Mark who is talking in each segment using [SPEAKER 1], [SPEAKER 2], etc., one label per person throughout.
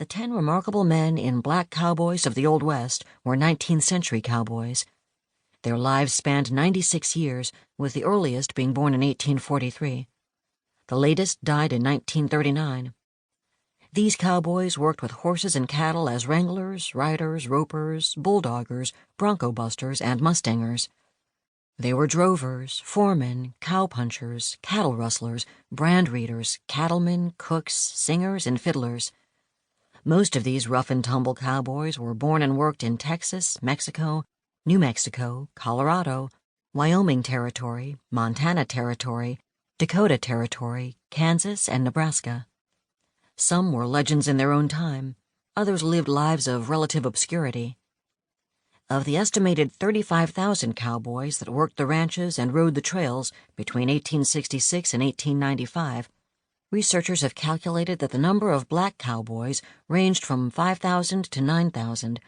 [SPEAKER 1] The 10 remarkable men in Black Cowboys of the Old West were 19th century cowboys. Their lives spanned 96 years, with the earliest being born in 1843. The latest died in 1939. These cowboys worked with horses and cattle as wranglers, riders, ropers, bulldoggers, bronco busters, and mustangers. They were drovers, foremen, cowpunchers, cattle rustlers, brand readers, cattlemen, cooks, singers, and fiddlers. Most of these rough-and-tumble cowboys were born and worked in Texas, Mexico, New Mexico, Colorado, Wyoming Territory, Montana Territory, Dakota Territory, Kansas, and Nebraska. Some were legends in their own time. Others lived lives of relative obscurity. Of the estimated 35,000 cowboys that worked the ranches and rode the trails between 1866 and 1895, researchers have calculated that the number of black cowboys ranged from 5,000 to 9,000,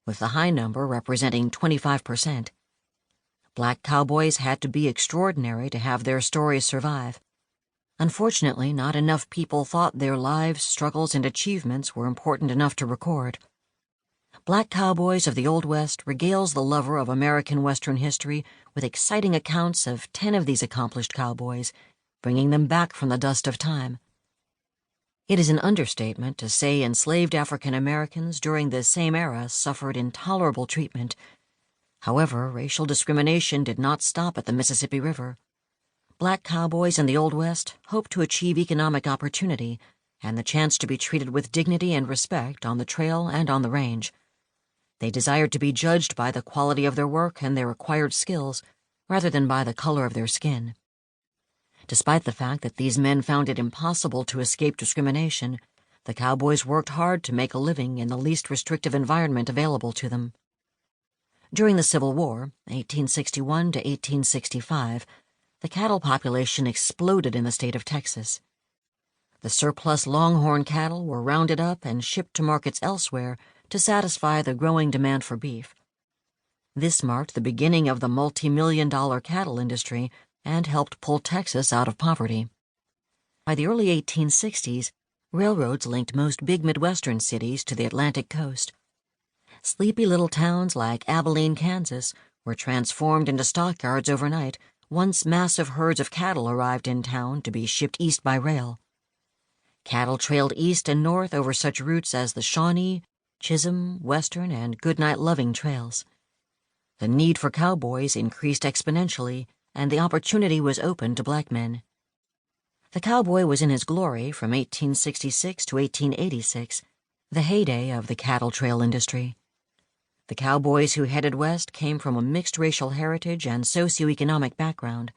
[SPEAKER 1] with the high number representing 25%. Black cowboys had to be extraordinary to have their stories survive. Unfortunately, not enough people thought their lives, struggles, and achievements were important enough to record. Black Cowboys of the Old West regales the lover of American Western history with exciting accounts of 10 of these accomplished cowboys, bringing them back from the dust of time. It is an understatement to say enslaved African Americans during this same era suffered intolerable treatment. However, racial discrimination did not stop at the Mississippi River. Black cowboys in the Old West hoped to achieve economic opportunity and the chance to be treated with dignity and respect on the trail and on the range. They desired to be judged by the quality of their work and their acquired skills, rather than by the color of their skin. Despite the fact that these men found it impossible to escape discrimination, the cowboys worked hard to make a living in the least restrictive environment available to them. During the Civil War, 1861 to 1865, the cattle population exploded in the state of Texas. The surplus longhorn cattle were rounded up and shipped to markets elsewhere to satisfy the growing demand for beef. This marked the beginning of the multi-million-dollar cattle industry and helped pull Texas out of poverty. By the early 1860s, railroads linked most big Midwestern cities to the Atlantic coast. Sleepy little towns like Abilene, Kansas, were transformed into stockyards overnight once massive herds of cattle arrived in town to be shipped east by rail. Cattle trailed east and north over such routes as the Shawnee, Chisholm, Western, and Goodnight Loving trails. The need for cowboys increased exponentially, and the opportunity was open to black men. The cowboy was in his glory from 1866 to 1886, the heyday of the cattle trail industry. The cowboys who headed west came from a mixed racial heritage and socioeconomic background: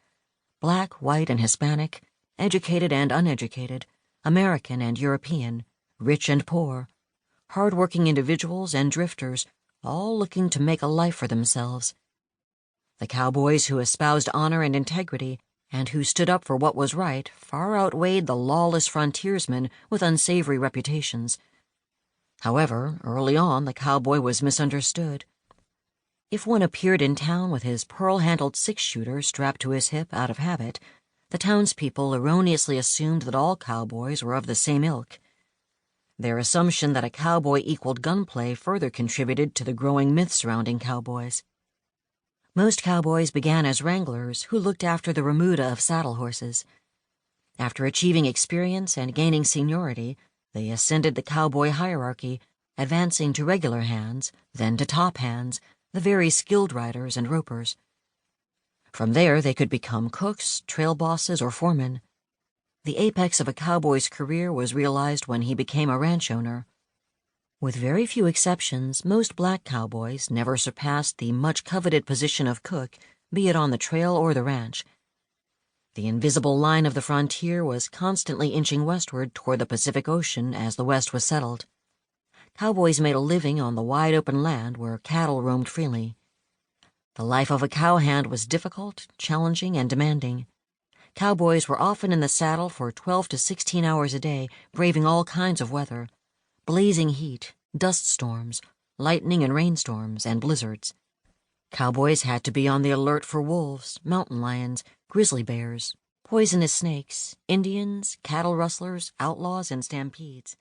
[SPEAKER 1] black, white, and Hispanic, educated and uneducated, American and European, rich and poor, hard-working individuals and drifters, all looking to make a life for themselves. The cowboys who espoused honor and integrity and who stood up for what was right far outweighed the lawless frontiersmen with unsavory reputations. However, early on the cowboy was misunderstood. If one appeared in town with his pearl-handled six-shooter strapped to his hip out of habit, the townspeople erroneously assumed that all cowboys were of the same ilk. Their assumption that a cowboy equaled gunplay further contributed to the growing myth surrounding cowboys. Most cowboys began as wranglers who looked after the remuda of saddle horses. After achieving experience and gaining seniority, they ascended the cowboy hierarchy, advancing to regular hands, then to top hands, the very skilled riders and ropers. From there, they could become cooks, trail bosses, or foremen. The apex of a cowboy's career was realized when he became a ranch owner. With very few exceptions, most black cowboys never surpassed the much-coveted position of cook, be it on the trail or the ranch. The invisible line of the frontier was constantly inching westward toward the Pacific Ocean as the West was settled. Cowboys made a living on the wide-open land where cattle roamed freely. The life of a cowhand was difficult, challenging, and demanding. Cowboys were often in the saddle for 12 to 16 hours a day, braving all kinds of weather: blazing heat, dust storms, lightning and rainstorms, and blizzards. Cowboys had to be on the alert for wolves, mountain lions, grizzly bears, poisonous snakes, Indians, cattle rustlers, outlaws, and stampedes.